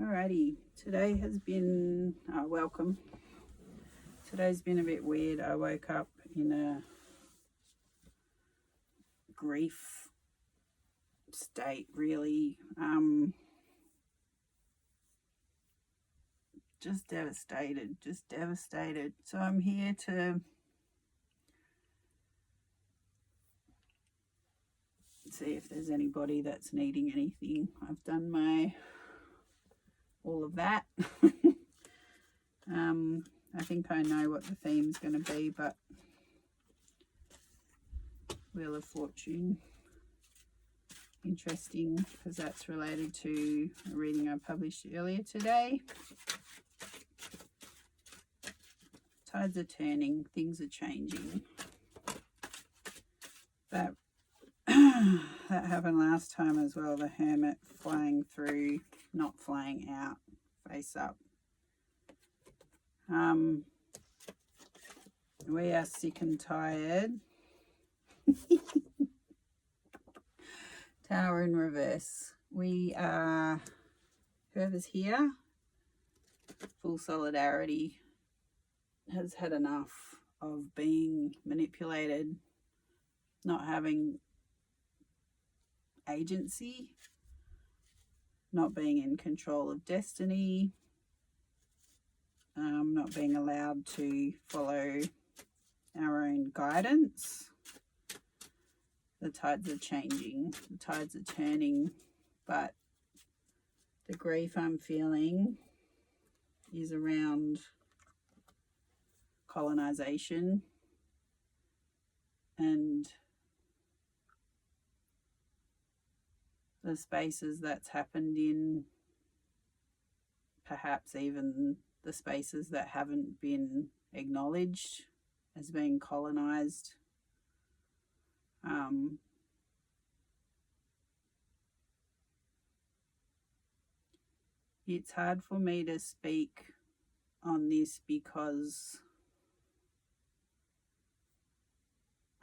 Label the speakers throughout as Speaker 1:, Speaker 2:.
Speaker 1: Alrighty, today has been welcome. Today's been a bit weird. I woke up in a grief state, really. Just devastated. So I'm here to see if there's anybody that's needing anything. I've done all of that. I think I know what the theme's going to be, but Wheel of Fortune, interesting, because that's related to a reading I published earlier today. Tides are turning, things are changing. That that happened last time as well, the Hermit flying through, not flying out, face up. We are sick and tired. Tower in reverse. We are, whoever's here, full solidarity, has had enough of being manipulated, not having agency, not being in control of destiny, not being allowed to follow our own guidance. The tides are changing, the tides are turning, but the grief I'm feeling is around colonization and the spaces that's happened in, perhaps even the spaces that haven't been acknowledged as being colonized. It's hard for me to speak on this because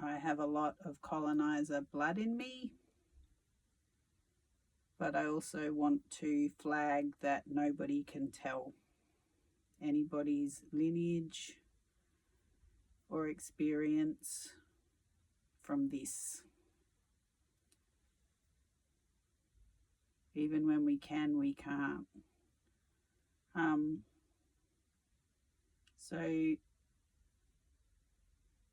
Speaker 1: I have a lot of colonizer blood in me, but I also want to flag that nobody can tell anybody's lineage or experience from this. Even when we can, we can't. So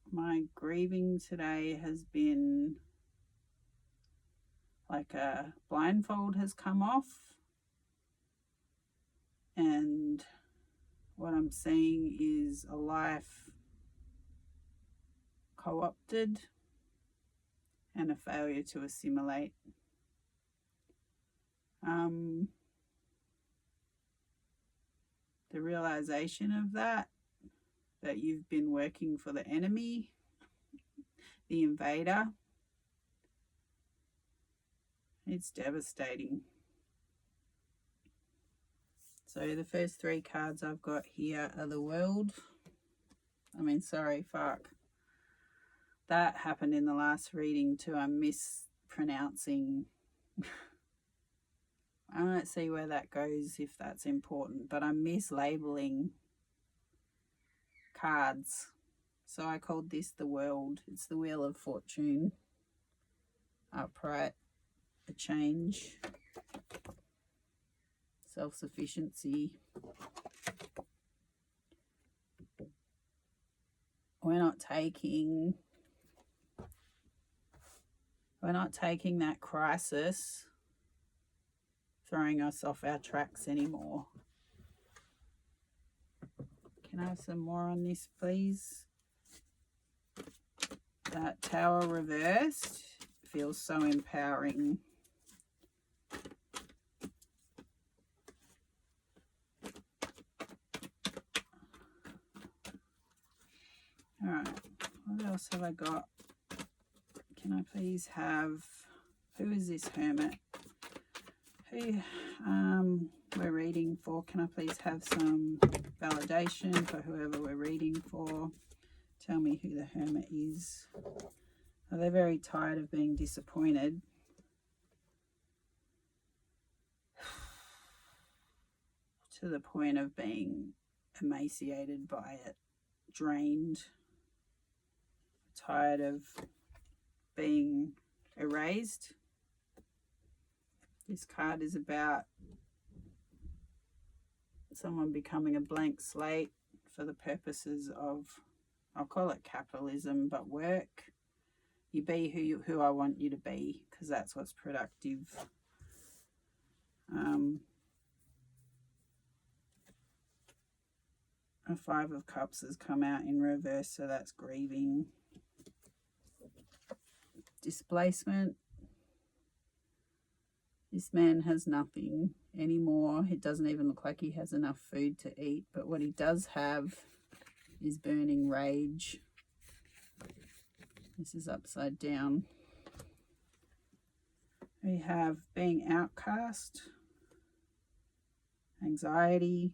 Speaker 1: my grieving today has been like a blindfold has come off, and what I'm seeing is a life co-opted and a failure to assimilate. The realization of that you've been working for the enemy, the invader, it's devastating. So the first three cards I've got here are the World. That happened in the last reading too. I'm mispronouncing. I won't see where that goes if that's important, but I'm mislabeling cards. So I called this the World. It's the Wheel of Fortune. Upright, a change, self-sufficiency. We're not taking that crisis throwing us off our tracks anymore. Can I have some more on this, please? That Tower reversed feels so empowering. All right, what else have I got? Can I please have, who is this Hermit? Who we're reading for? Can I please have some validation for whoever we're reading for? Tell me who the Hermit is. Oh, they're very tired of being disappointed. to the point of being emaciated by it, drained, tired of being erased. This card is about someone becoming a blank slate for the purposes of, I'll call it capitalism, but work. You be who I want you to be, because that's what's productive. A 5 of Cups has come out in reverse, so that's grieving. Displacement. This man has nothing anymore. It doesn't even look like he has enough food to eat, but what he does have is burning rage. This is upside down. We have being outcast, anxiety,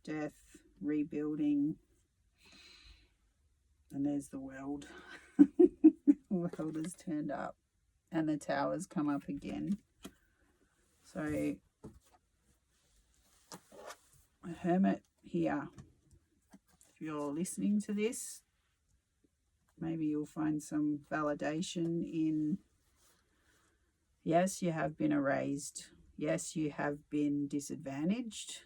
Speaker 1: death, rebuilding, and there's the world. The world has turned up and the Tower's come up again. So a Hermit here. If you're listening to this, maybe you'll find some validation in, yes, you have been erased. Yes, you have been disadvantaged.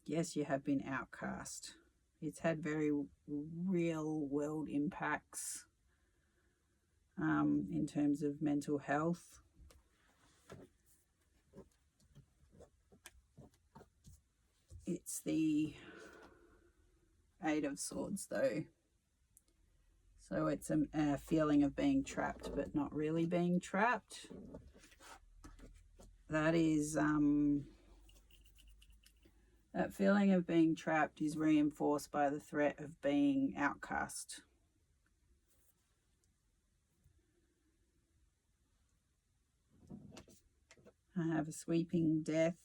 Speaker 1: Yes, you have been outcast. It's had very real world impacts in terms of mental health. It's the 8 of Swords though. So it's a feeling of being trapped but not really being trapped. That is, that feeling of being trapped is reinforced by the threat of being outcast. I have a sweeping death.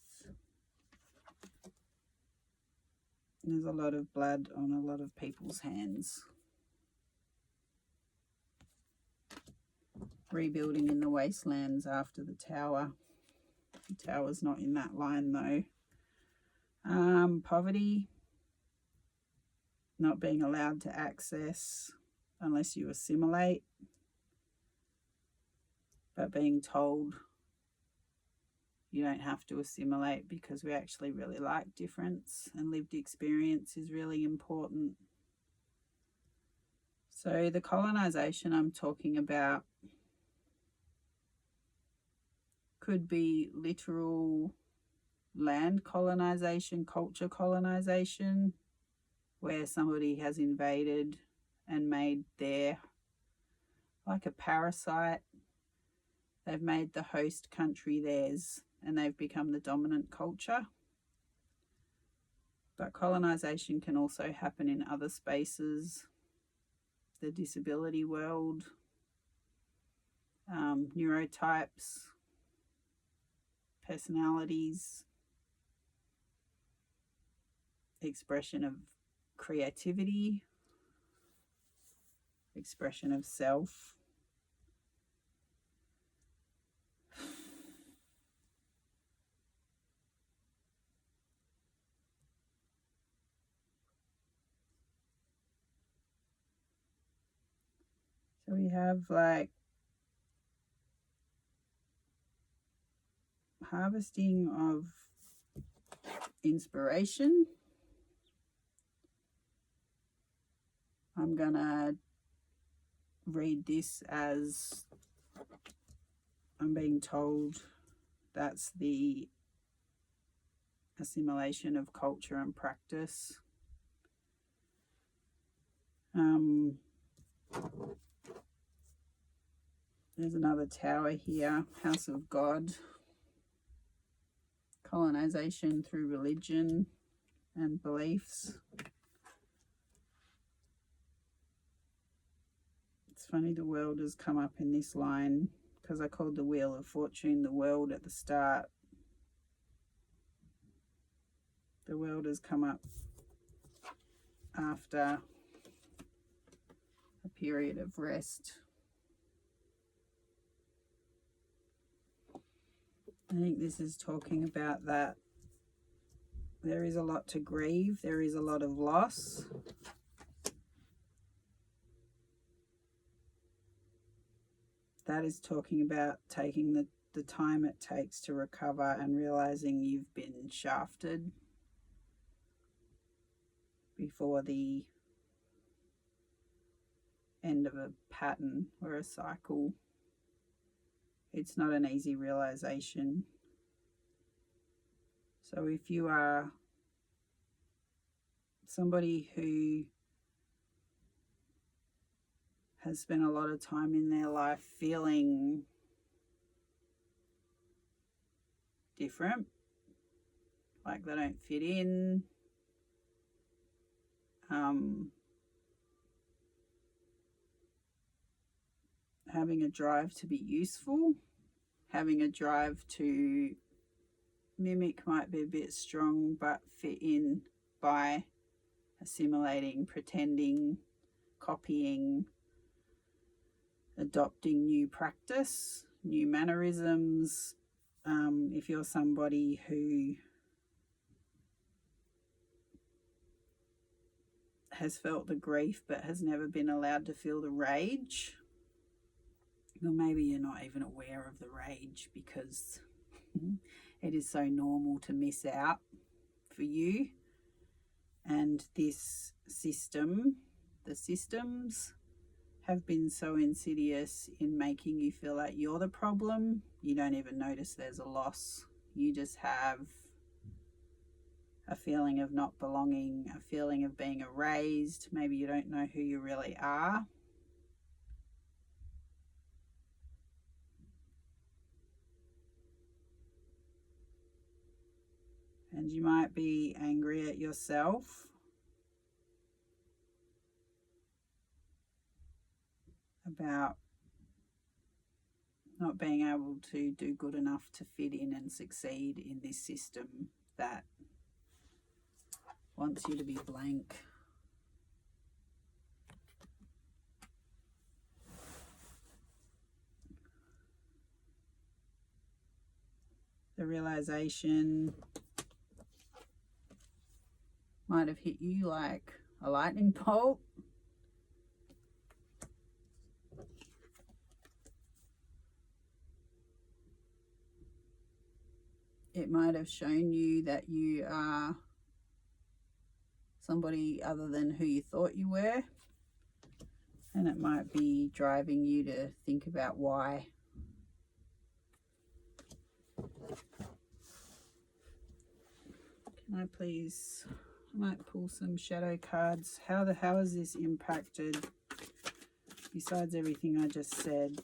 Speaker 1: There's a lot of blood on a lot of people's hands. Rebuilding in the wastelands after the Tower. The Tower's not in that line though. Poverty. Not being allowed to access unless you assimilate. But being told you don't have to assimilate because we actually really like difference, and lived experience is really important. So the colonization I'm talking about could be literal land colonization, culture colonization, where somebody has invaded and made their, like a parasite, they've made the host country theirs and they've become the dominant culture. But colonization can also happen in other spaces, the disability world, neurotypes, personalities, expression of creativity, expression of self. So we have like harvesting of inspiration. I'm gonna read this as I'm being told that's the assimilation of culture and practice. There's another Tower here, House of God. Colonization through religion and beliefs. It's funny the World has come up in this line because I called the Wheel of Fortune the world at the start. The World has come up after a period of rest. I think this is talking about that there is a lot to grieve, there is a lot of loss. That is talking about taking the time it takes to recover and realizing you've been shafted before the end of a pattern or a cycle. It's not an easy realization. So if you are somebody who has spent a lot of time in their life feeling different, like they don't fit in, having a drive to be useful, having a drive to mimic might be a bit strong, but fit in by assimilating, pretending, copying, adopting new practice, new mannerisms. If you're somebody who has felt the grief but has never been allowed to feel the rage, or maybe you're not even aware of the rage because it is so normal to miss out for you. And this system, the systems have been so insidious in making you feel like you're the problem. You don't even notice there's a loss. You just have a feeling of not belonging, a feeling of being erased. Maybe you don't know who you really are. And you might be angry at yourself about not being able to do good enough to fit in and succeed in this system that wants you to be blank. The realization might have hit you like a lightning bolt. It might have shown you that you are somebody other than who you thought you were. And it might be driving you to think about why. Can I please, I might pull some shadow cards. How has this impacted, besides everything I just said,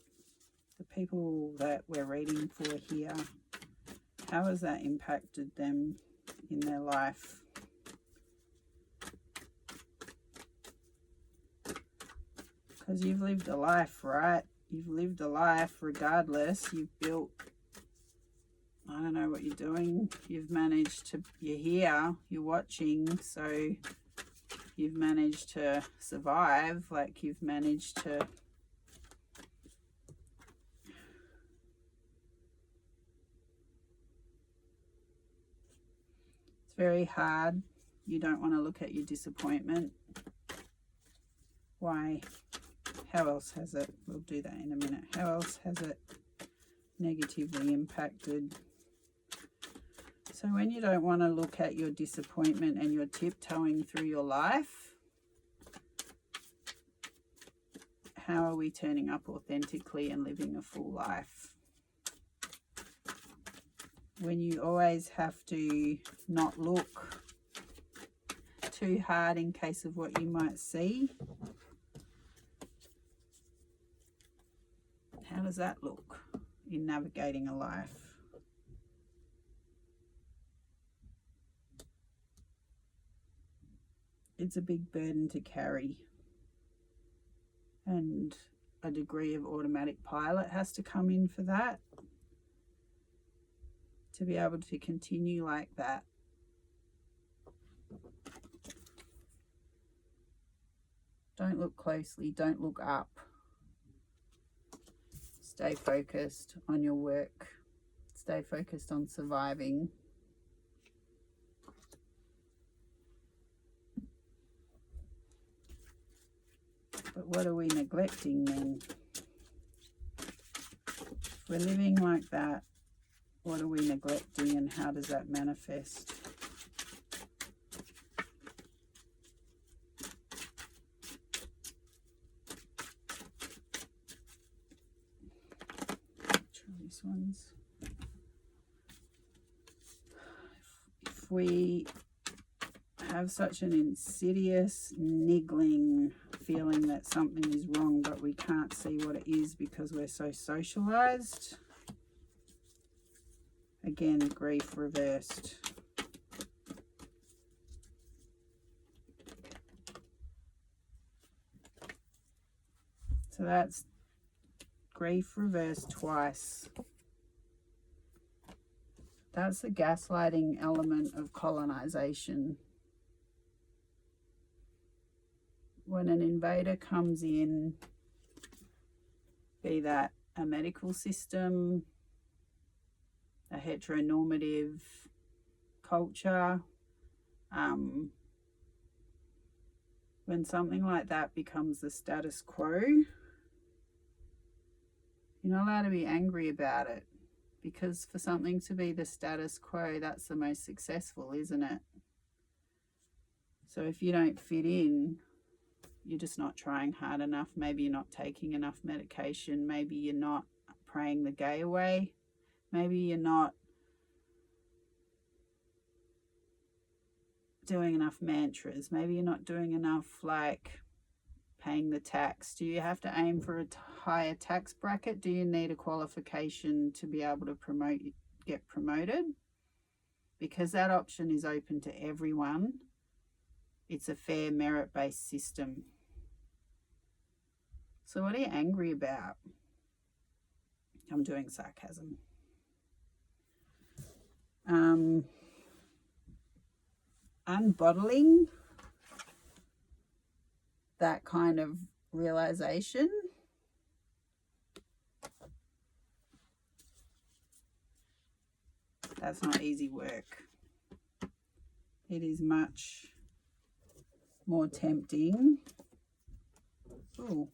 Speaker 1: the people that we're reading for here? How has that impacted them in their life? Because you've lived a life, right? You've lived a life regardless. You've built, I don't know what you're doing. You've managed to, you're here, you're watching, so you've managed to survive. Like you've managed to it's very hard. You don't want to look at your disappointment. Why? How else has it? We'll do that in a minute. How else has it negatively impacted? So when you don't want to look at your disappointment and you're tiptoeing through your life, how are we turning up authentically and living a full life? When you always have to not look too hard in case of what you might see, how does that look in navigating a life? It's a big burden to carry, and a degree of automatic pilot has to come in for that, to be able to continue like that. Don't look closely, don't look up. Stay focused on your work. stay focused on surviving. But what are we neglecting then? If we're living like that, what are we neglecting and how does that manifest? Try these ones. If we have such an insidious, niggling feeling that something is wrong, but we can't see what it is because we're so socialized. Again, grief reversed. So that's grief reversed twice. That's the gaslighting element of colonization. When an invader comes in, be that a medical system, a heteronormative culture, when something like that becomes the status quo, you're not allowed to be angry about it, because for something to be the status quo, that's the most successful, isn't it? So if you don't fit in, you're just not trying hard enough. Maybe you're not taking enough medication. Maybe you're not praying the gay away. Maybe you're not doing enough mantras. Maybe you're not doing enough, like, paying the tax. Do you have to aim for a higher tax bracket? Do you need a qualification to be able to get promoted? Because that option is open to everyone. It's a fair merit-based system. So what are you angry about? I'm doing sarcasm. Unbottling that kind of realization. That's not easy work. It is much more tempting. Ooh.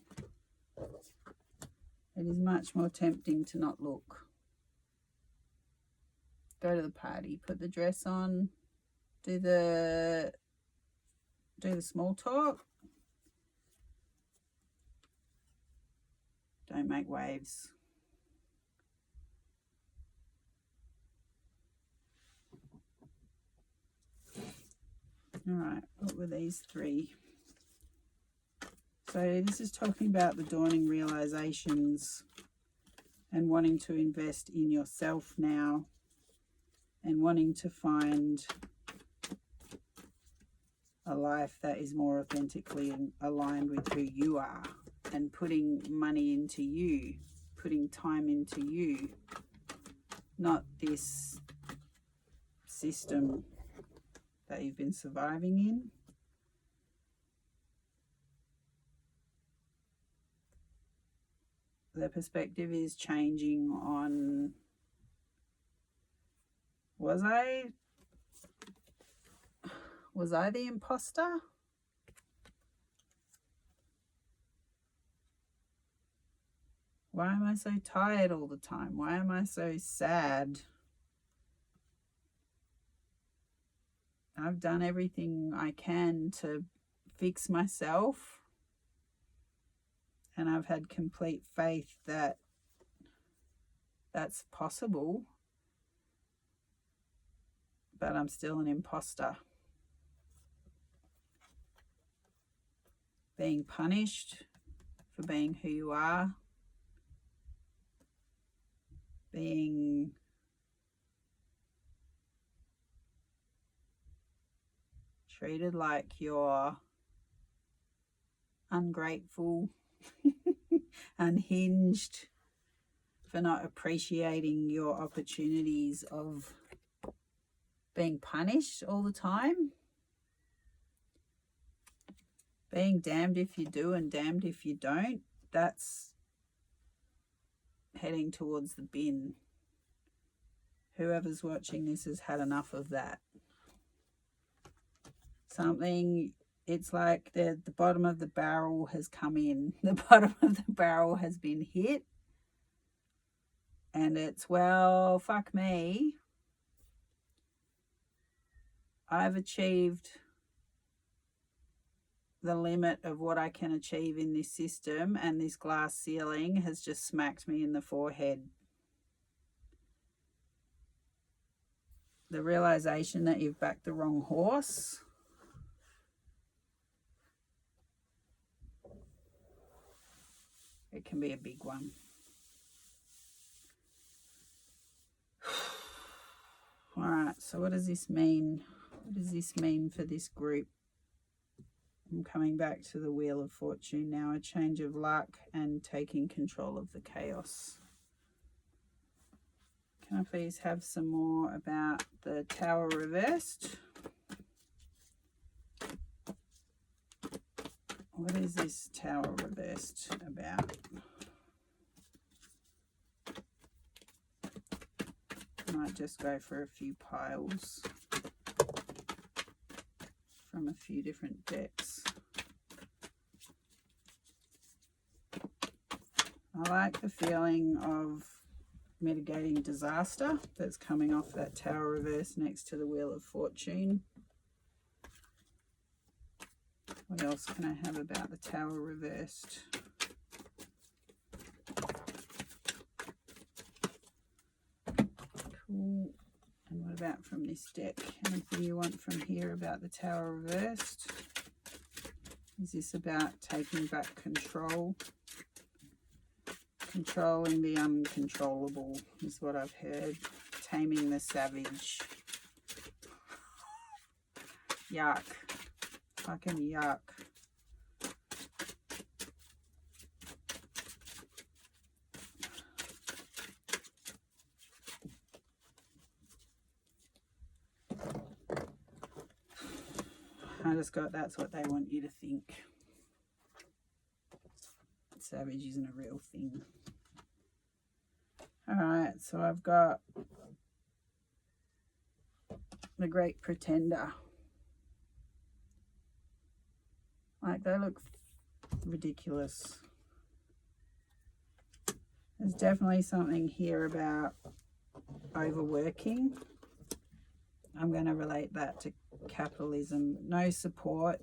Speaker 1: It is much more tempting to not look. Go to the party, put the dress on, do the small talk. Don't make waves. All right, what were these three? So this is talking about the dawning realizations and wanting to invest in yourself now and wanting to find a life that is more authentically aligned with who you are, and putting money into you, putting time into you, not this system that you've been surviving in. The perspective is changing on, was I the imposter? Why am I so tired all the time? Why am I so sad? I've done everything I can to fix myself, and I've had complete faith that that's possible, but I'm still an imposter. Being punished for being who you are, being treated like you're ungrateful, unhinged, for not appreciating your opportunities of being punished all the time. Being damned if you do and damned if you don't, that's heading towards the bin. Whoever's watching this has had enough of that. Something, it's like the bottom of the barrel has come in. The bottom of the barrel has been hit. And it's, well, fuck me. I've achieved the limit of what I can achieve in this system, and this glass ceiling has just smacked me in the forehead. The realization that you've backed the wrong horse. It can be a big one. All right, so what does this mean? What does this mean for this group? I'm coming back to the Wheel of Fortune now. A change of luck and taking control of the chaos. Can I please have some more about the Tower reversed? What is this Tower reversed about? I might just go for a few piles from a few different decks. I like the feeling of mitigating disaster that's coming off that Tower reverse next to the Wheel of Fortune. What else can I have about the Tower reversed? Cool. And what about from this deck? Anything you want from here about the Tower reversed? Is this about taking back control? Controlling the uncontrollable is what I've heard. Taming the savage. Yuck. Fucking yuck. I just got, that's what they want you to think. Savage isn't a real thing. Alright, so I've got the Great Pretender. Like, they look ridiculous. There's definitely something here about overworking. I'm going to relate that to capitalism. No support.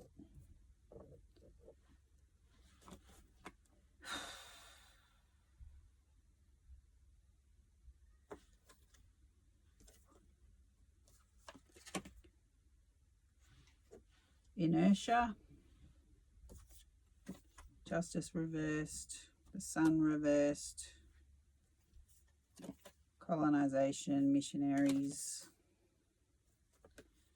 Speaker 1: Inertia. Justice reversed. The Sun reversed. Colonization, missionaries.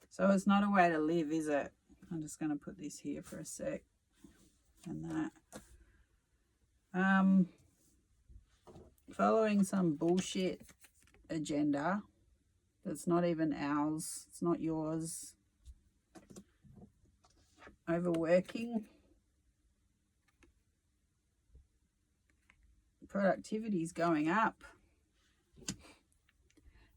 Speaker 1: So it's not a way to live, is it? I'm just going to put this here for a sec. And that. Following some bullshit agenda that's not even ours. It's not yours. Overworking. Productivity is going up.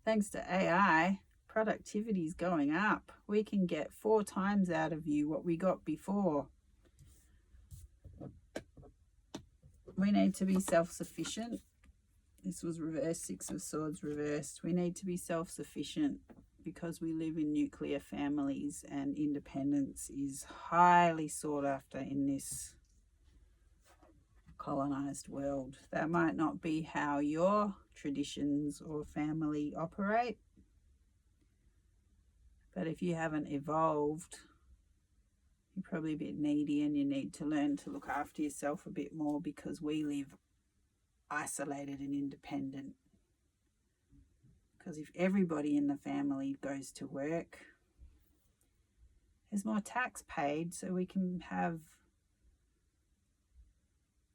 Speaker 1: Thanks to AI, productivity is going up. We can get 4 times out of you what we got before. We need to be self-sufficient. This was reversed, 6 of Swords reversed. We need to be self-sufficient because we live in nuclear families, and independence is highly sought after in this colonized world. That might not be how your traditions or family operate, but if you haven't evolved, you're probably a bit needy and you need to learn to look after yourself a bit more, because we live isolated and independent. Because if everybody in the family goes to work, there's more tax paid, so we can have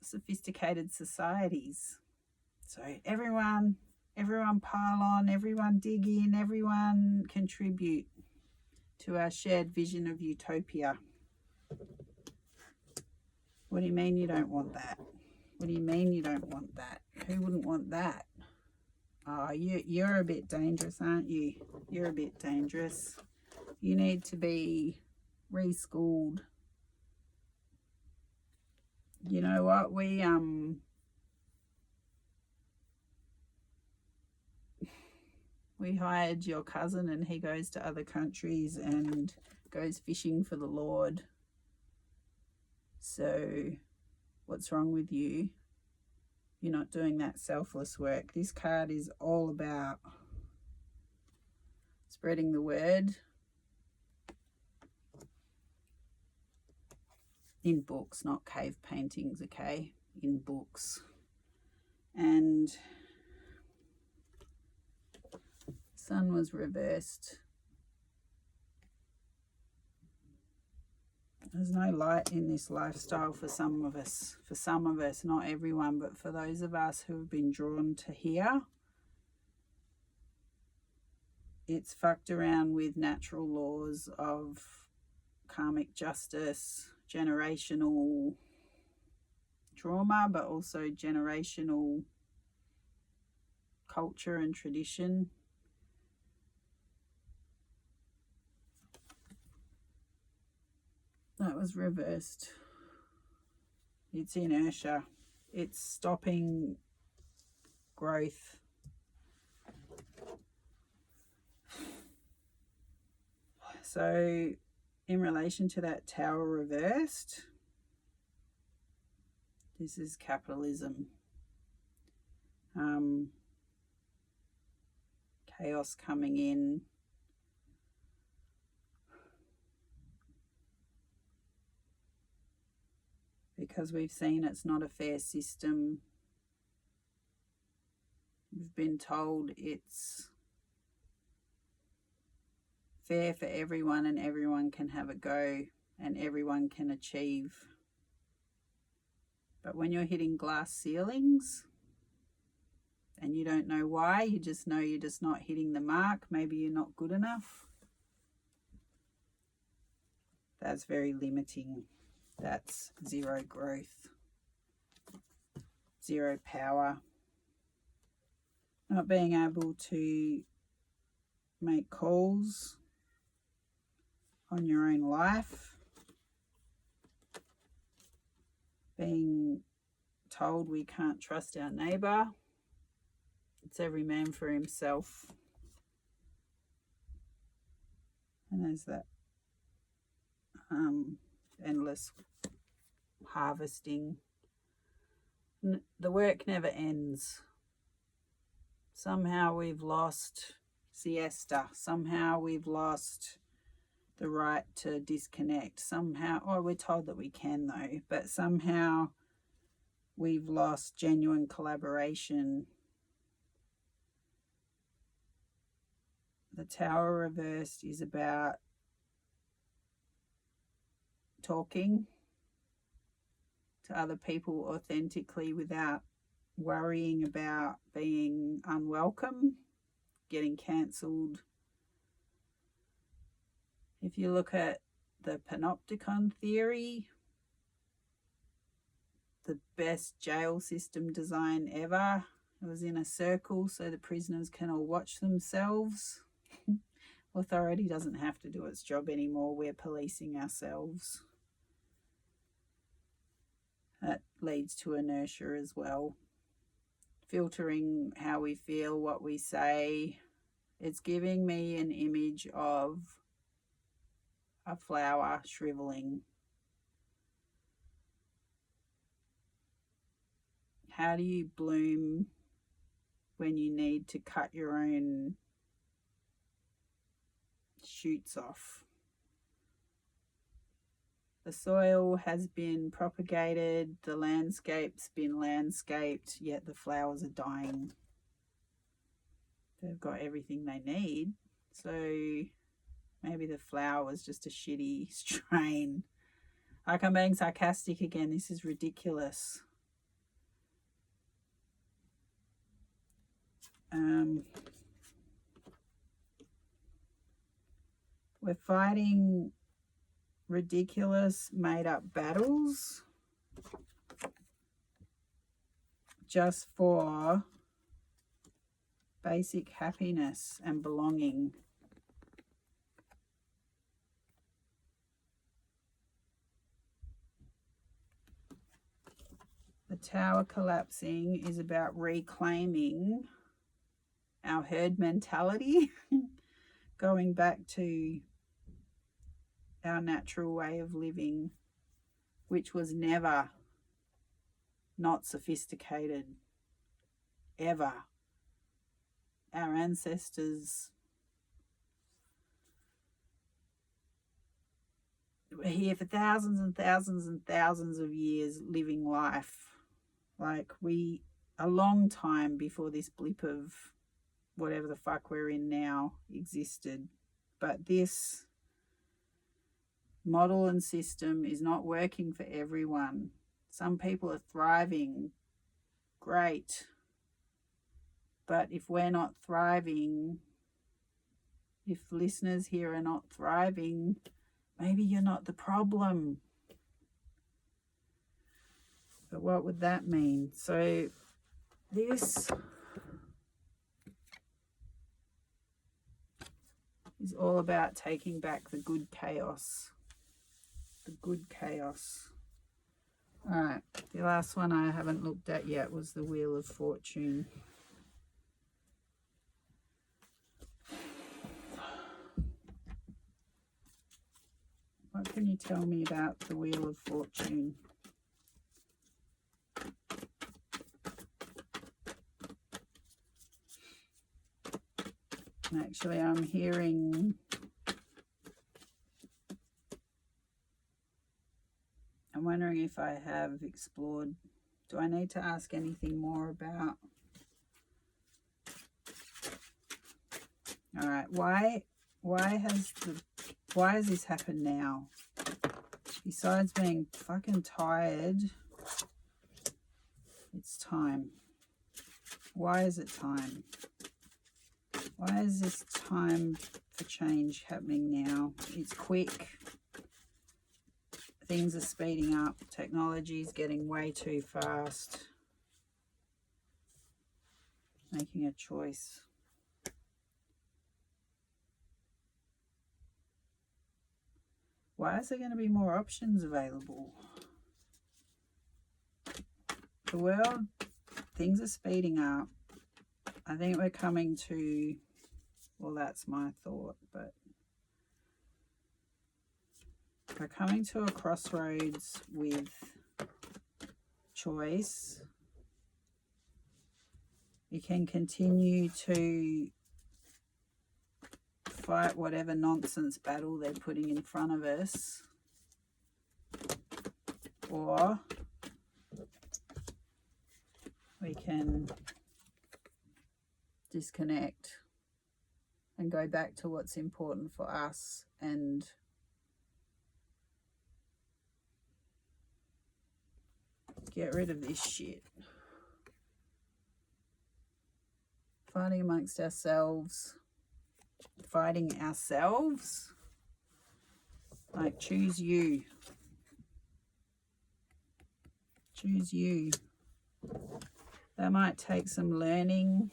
Speaker 1: sophisticated societies. So everyone pile on, everyone dig in, everyone contribute to our shared vision of utopia. What do you mean you don't want that? What do you mean you don't want that? Who wouldn't want that? Oh, you're a bit dangerous, aren't you? You're a bit dangerous. You need to be reschooled. You know what? We hired your cousin and he goes to other countries and goes fishing for the Lord. So what's wrong with you? You're not doing that selfless work. This card is all about spreading the word in books, not cave paintings, okay? In books. And sun was reversed. There's no light in this lifestyle for some of us. For some of us, not everyone, but for those of us who have been drawn to here, it's fucked around with natural laws of karmic justice, generational trauma, but also generational culture and tradition. That was reversed. It's inertia. It's stopping growth. So in relation to that tower reversed, this is capitalism. Chaos coming in. Because we've seen it's not a fair system. We've been told it's fair for everyone and everyone can have a go and everyone can achieve. But when you're hitting glass ceilings and you don't know why, you just know you're just not hitting the mark, maybe you're not good enough, that's very limiting. That's zero growth, zero power. Not being able to make calls on your own life. Being told we can't trust our neighbour. It's every man for himself. And there's that endless harvesting. The work never ends. Somehow we've lost siesta. Somehow we've lost the right to disconnect. Somehow, we're told that we can though, but somehow we've lost genuine collaboration. The tower reversed is about talking to other people authentically without worrying about being unwelcome, getting cancelled. If you look at the panopticon theory, the best jail system design ever, it was in a circle so the prisoners can all watch themselves. Authority doesn't have to do its job anymore. We're policing ourselves. That leads to inertia as well. Filtering how we feel, what we say. It's giving me an image of a flower shriveling. How do you bloom when you need to cut your own shoots off? The soil has been propagated, the landscape's been landscaped, yet the flowers are dying. They've got everything they need, so maybe the flower was just a shitty strain. Like, I'm being sarcastic again, this is ridiculous. We're fighting ridiculous made-up battles just for basic happiness and belonging. The Tower collapsing is about reclaiming our herd mentality, going back to our natural way of living, which was never not sophisticated, ever. Our ancestors were here for thousands and thousands and thousands of years living life. Like a long time before this blip of whatever the fuck we're in now existed. But this model and system is not working for everyone. Some people are thriving, great. But if we're not thriving, if listeners here are not thriving, maybe you're not the problem. But what would that mean? So this is all about taking back the good chaos. The good chaos. All right, the last one I haven't looked at yet was the Wheel of Fortune. What can you tell me about the Wheel of Fortune? Actually, I'm wondering if I have explored. Do I need to ask anything more about? All right, why has this happened now? Besides being fucking tired, it's time. Why is it time? Why is this time for change happening now? It's quick. Things are speeding up. Technology is getting way too fast. Making a choice. Why is there going to be more options available? The world, things are speeding up. I think we're coming to, well, that's my thought, but we're coming to a crossroads with choice. You can continue to fight whatever nonsense battle they're putting in front of us, or we can disconnect and go back to what's important for us and get rid of this shit. Fighting amongst ourselves. Fighting ourselves. Like, choose you. Choose you. That might take some learning.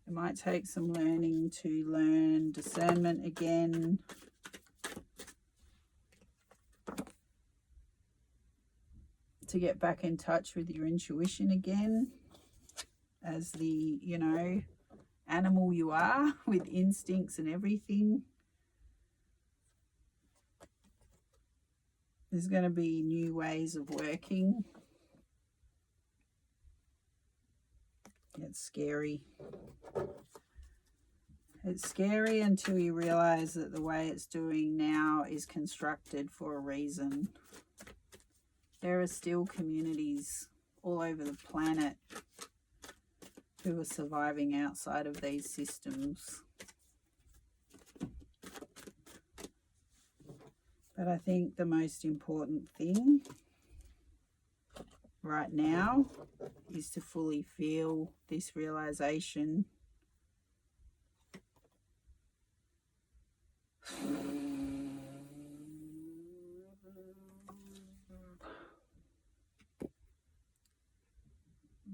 Speaker 1: It might take some learning to learn discernment again. To get back in touch with your intuition again as the, animal you are with instincts and everything. There's going to be new ways of working. It's scary. It's scary until you realize that the way it's doing now is constructed for a reason. There are still communities all over the planet who are surviving outside of these systems. But I think the most important thing right now is to fully feel this realization.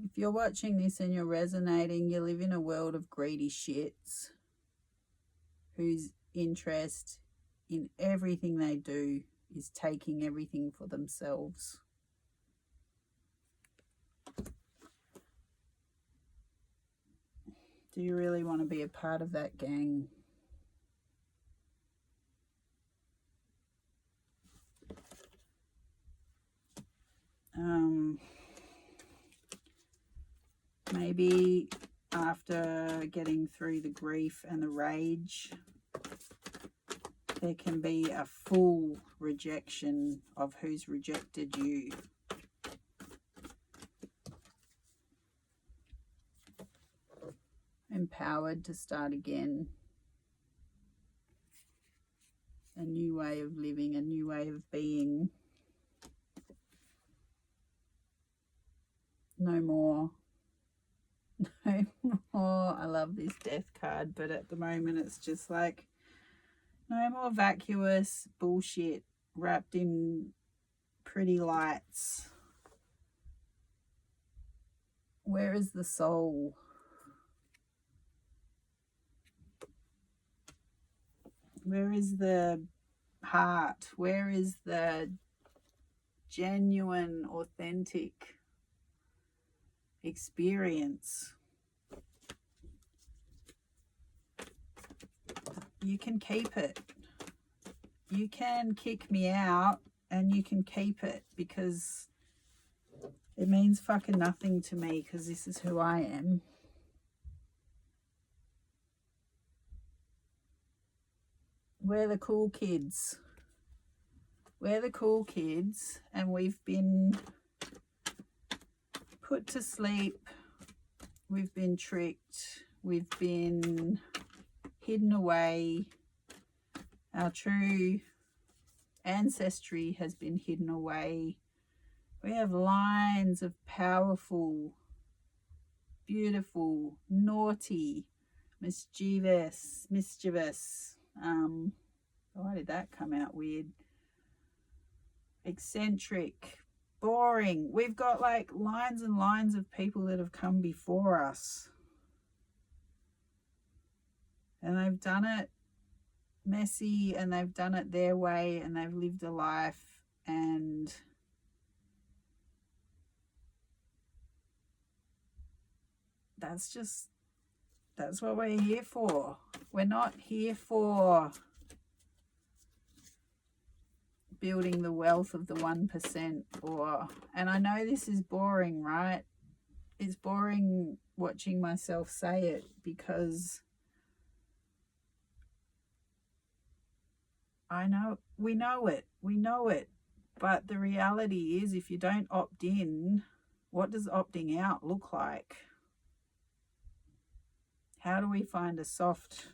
Speaker 1: If you're watching this and you're resonating, you live in a world of greedy shits whose interest in everything they do is taking everything for themselves. Do you really want to be a part of that gang? Maybe after getting through the grief and the rage, there can be a full rejection of who's rejected you. Empowered to start again. A new way of living, a new way of being. No more. No more. I love this death card, but at the moment it's just like no more vacuous bullshit wrapped in pretty lights. Where is the soul? Where is the heart? Where is the genuine, authentic experience? You can keep it. You can kick me out and you can keep it, because it means fucking nothing to me, because this is who I am. We're the cool kids. We're the cool kids, and we've been put to sleep. We've been tricked. We've been hidden away. Our true ancestry has been hidden away. We have lines of powerful, beautiful, naughty, mischievous. Why did that come out weird? Eccentric, boring. We've got like lines and lines of people that have come before us. And they've done it messy, and they've done it their way, and they've lived a life, and that's what we're here for. We're not here for building the wealth of the 1%, and I know this is boring, right? It's boring watching myself say it, because I know we know it, but the reality is, if you don't opt in, what does opting out look like? How do we find a soft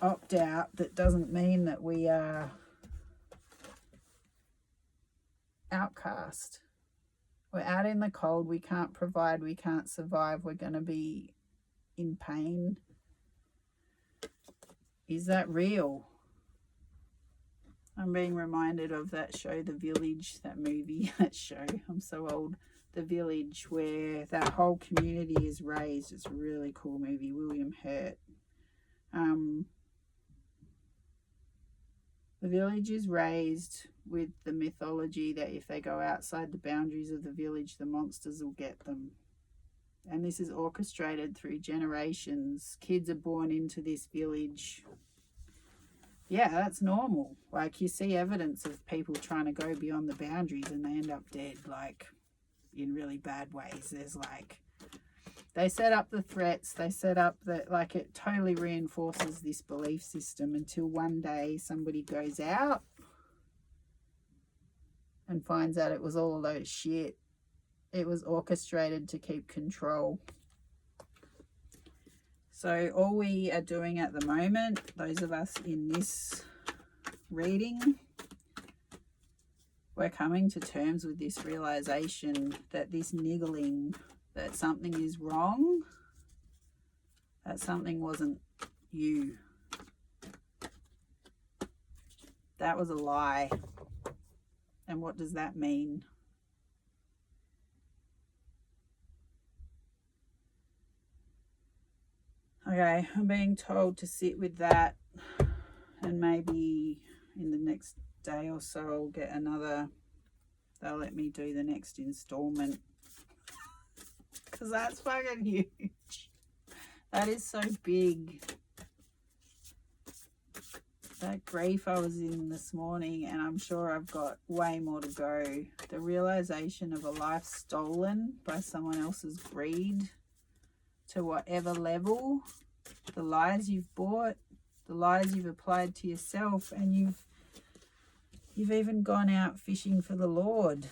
Speaker 1: opt out that doesn't mean that we are outcast? We're out in the cold, we can't provide, we can't survive, we're going to be in pain. Is that real? I'm being reminded of that show, The Village, that movie, that show, I'm so old. The Village, where that whole community is raised. It's a really cool movie, William Hurt. The village is raised with the mythology that if they go outside the boundaries of the village, the monsters will get them. And this is orchestrated through generations. Kids are born into this village. Yeah, that's normal. Like, you see evidence of people trying to go beyond the boundaries and they end up dead, like, in really bad ways. There's like, they set up the threats, they set up that, like, it totally reinforces this belief system until one day somebody goes out and finds out it was all a load of shit. It was orchestrated to keep control. So all we are doing at the moment, those of us in this reading, we're coming to terms with this realization that this niggling, that something is wrong, that something wasn't you. That was a lie. And what does that mean? Okay, I'm being told to sit with that, and maybe in the next day or so I'll get another, they'll let me do the next installment, because that's fucking huge. That is so big. That grief I was in this morning, and I'm sure I've got way more to go. The realization of a life stolen by someone else's greed, to whatever level, the lies you've bought, the lies you've applied to yourself, and you've even gone out fishing for the Lord.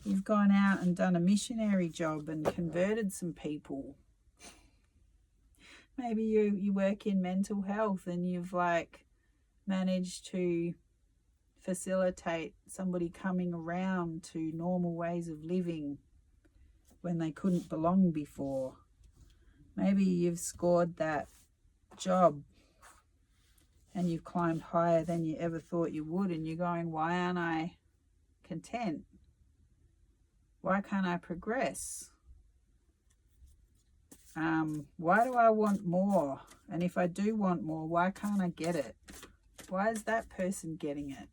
Speaker 1: You've gone out and done a missionary job and converted some people. Maybe you work in mental health and you've like managed to facilitate somebody coming around to normal ways of living when they couldn't belong before. Maybe you've scored that job and you've climbed higher than you ever thought you would, and you're going, why aren't I content? Why can't I progress? Why do I want more? And if I do want more, why can't I get it? Why is that person getting it?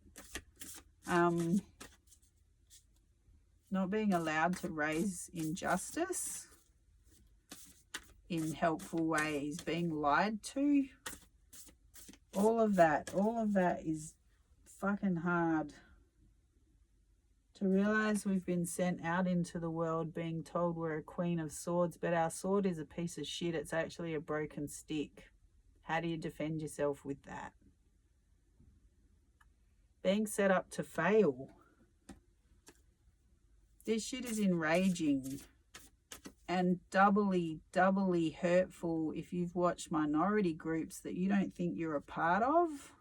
Speaker 1: Not being allowed to raise injustice in helpful ways, being lied to, all of that is fucking hard. To realize we've been sent out into the world being told we're a queen of swords, but our sword is a piece of shit. It's actually a broken stick. How do you defend yourself with that? Being set up to fail. This shit is enraging and doubly hurtful if you've watched minority groups that you don't think you're a part of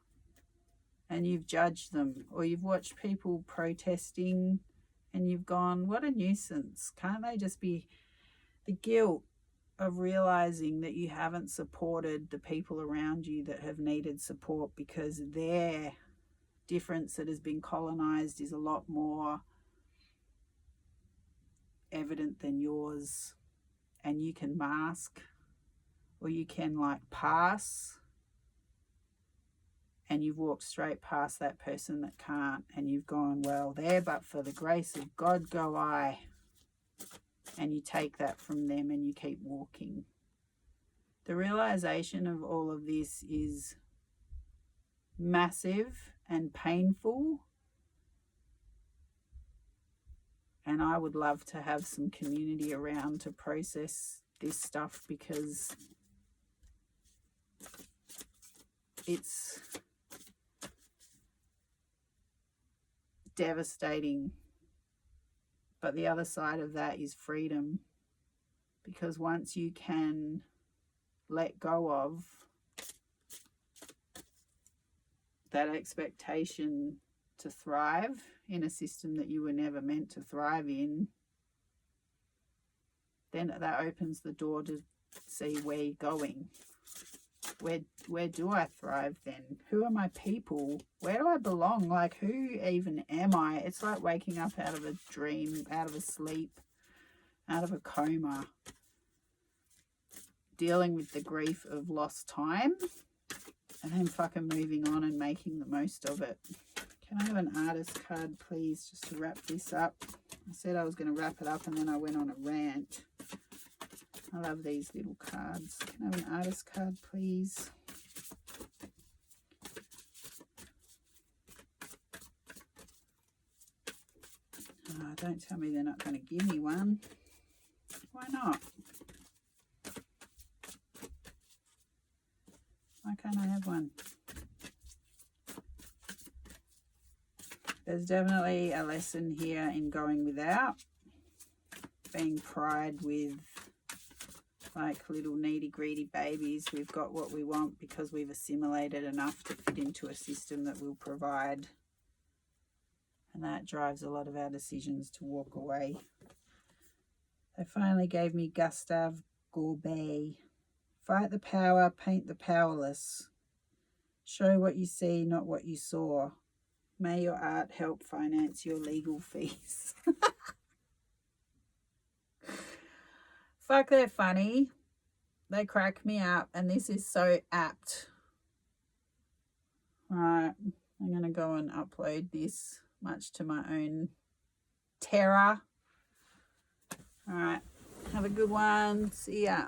Speaker 1: and you've judged them, or you've watched people protesting and you've gone, what a nuisance. Can't they just be, the guilt of realizing that you haven't supported the people around you that have needed support because their difference that has been colonized is a lot more evident than yours, and you can mask, or you can like pass, and you've walked straight past that person that can't, and you've gone, well, there but for the grace of God go I, and you take that from them and you keep walking. The realization of all of this is massive and painful, and I would love to have some community around to process this stuff, because it's devastating. But the other side of that is freedom, because once you can let go of that expectation to thrive in a system that you were never meant to thrive in, then that opens the door to see where you're going. Where do I thrive then? Who are my people? Where do I belong? Like, who even am I? It's like waking up out of a dream, out of a sleep, out of a coma, dealing with the grief of lost time, and then fucking moving on and making the most of it. Can I have an artist card, please, just to wrap this up? I said I was going to wrap it up and then I went on a rant. I love these little cards. Can I have an artist card, please? Oh, don't tell me they're not going to give me one. Why not? Why can't I have one? There's definitely a lesson here in going without, being pride with like little needy greedy babies. We've got what we want because we've assimilated enough to fit into a system that will provide, and that drives a lot of our decisions to walk away. They finally gave me Gustave Courbet. Fight the power, paint the powerless. Show what you see, not what you saw. May your art help finance your legal fees. Fuck, they're funny. They crack me up, and this is so apt. All right, I'm going to go and upload this, much to my own terror. All right, have a good one. See ya.